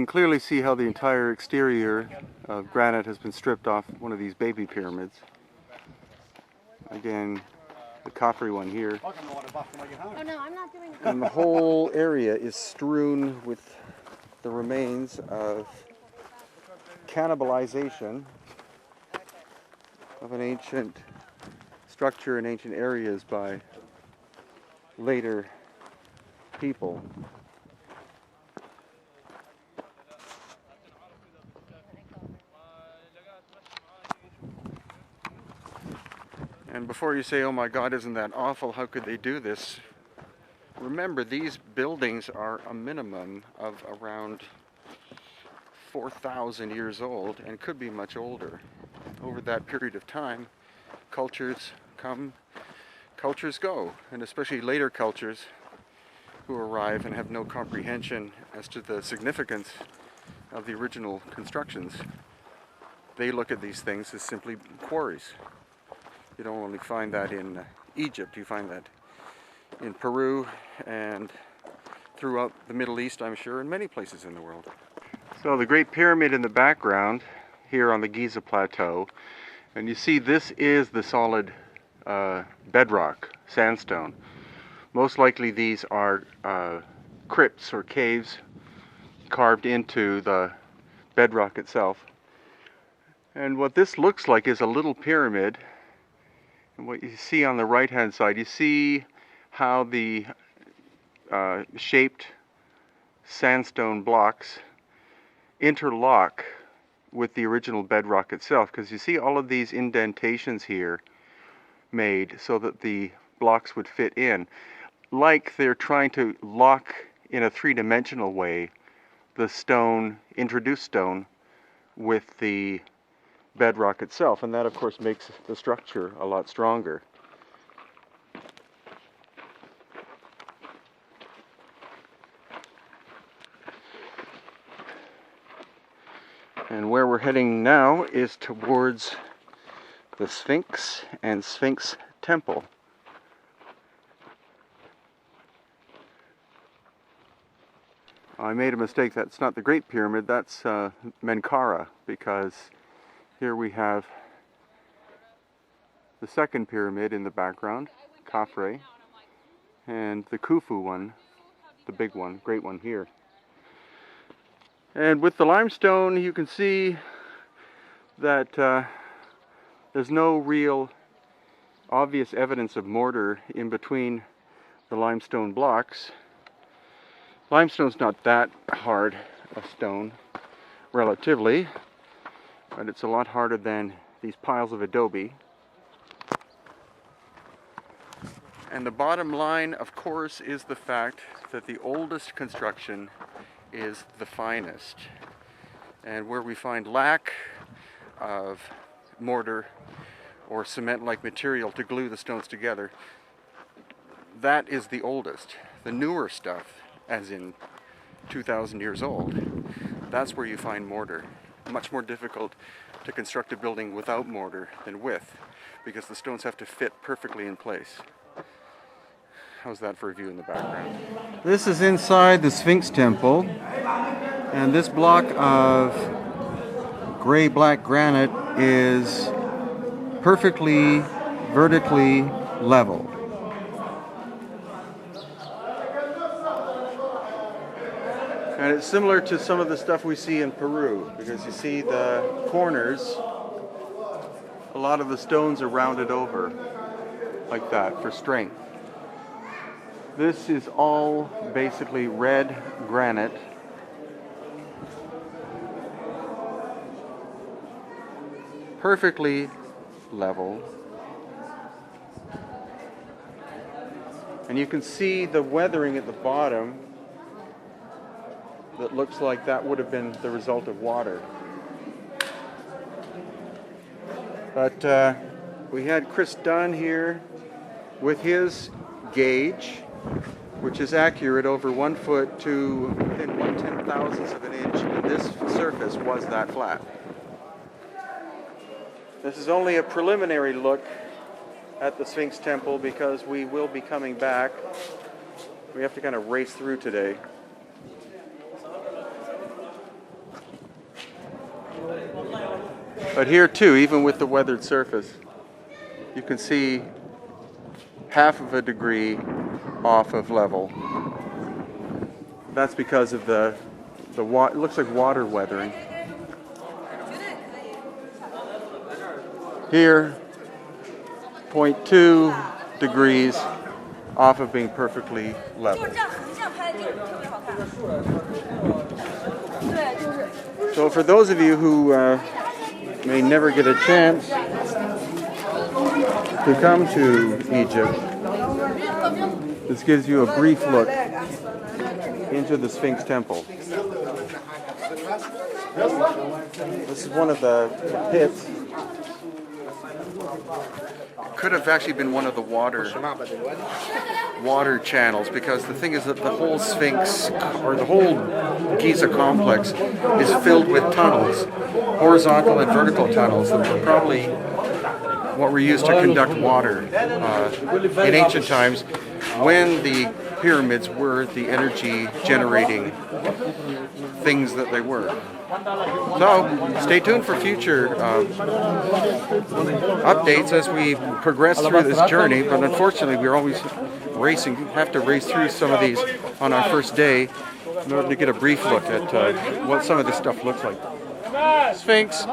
can clearly see how the entire exterior of granite has been stripped off one of these baby pyramids. Again, the coppery one here. Oh no, I'm not doing it. And the whole area is strewn with the remains of cannibalization of an ancient structure in ancient areas by later people. And before you say, oh my God, isn't that awful, how could they do this? Remember, these buildings are a minimum of around 4,000 years old and could be much older. Over that period of time, cultures come, cultures go, and especially later cultures who arrive and have no comprehension as to the significance of the original constructions. They look at these things as simply quarries. You don't only find that in Egypt, you find that in Peru and throughout the Middle East, I'm sure, and many places in the world. So the Great Pyramid in the background here on the Gíze Plateau, and you see this is the solid bedrock, sandstone. Most likely these are crypts or caves carved into the bedrock itself. And what this looks like is a little pyramid. And what you see on the right hand side, you see how the shaped sandstone blocks interlock with the original bedrock itself, because you see all of these indentations here made so that the blocks would fit in, like they're trying to lock in a three-dimensional way the stone, introduced stone, with the bedrock itself, and that of course makes the structure a lot stronger. And where we're heading now is towards the Sphinx and Sphinx Temple. I made a mistake. That's not the Great Pyramid, that's Menkaure, because here we have the second pyramid in the background, Khafre, and the Khufu one, the big one, great one here. And with the limestone, you can see that there's no real obvious evidence of mortar in between the limestone blocks. Limestone's not that hard a stone, relatively, but it's a lot harder than these piles of adobe. And the bottom line, of course, is the fact that the oldest construction is the finest. And where we find lack of mortar or cement-like material to glue the stones together, that is the oldest. The newer stuff, as in 2,000 years old, that's where you find mortar. Much more difficult to construct a building without mortar than with, because the stones have to fit perfectly in place. How's that for a view in the background? This is inside the Sphinx Temple, and this block of gray-black granite is perfectly vertically level. And it's similar to some of the stuff we see in Peru, because you see the corners, a lot of the stones are rounded over like that for strength. This is all basically red granite. Perfectly level. And you can see the weathering at the bottom that looks like that would have been the result of water. But we had Chris Dunn here with his gauge, which is accurate over 1 foot to within 1/10,000th of an inch, and this surface was that flat. This is only a preliminary look at the Sphinx Temple, because we will be coming back. We have to kind of race through today. But here too, even with the weathered surface, you can see half of a degree off of level. That's because of the it looks like water weathering. Here, 0.2 degrees off of being perfectly level. So for those of you who may never get a chance to come to Egypt, this gives you a brief look into the Sphinx Temple. This is one of the pits. Could have actually been one of the water channels, because the thing is that the whole Sphinx, or the whole Giza complex, is filled with tunnels, horizontal and vertical tunnels that were probably what were used to conduct water in ancient times, when the pyramids were the energy generating things that they were. So stay tuned for future updates as we progress through this journey, but unfortunately we're always have to race through some of these on our first day in order to get a brief look at what some of this stuff looks like. Sphinx.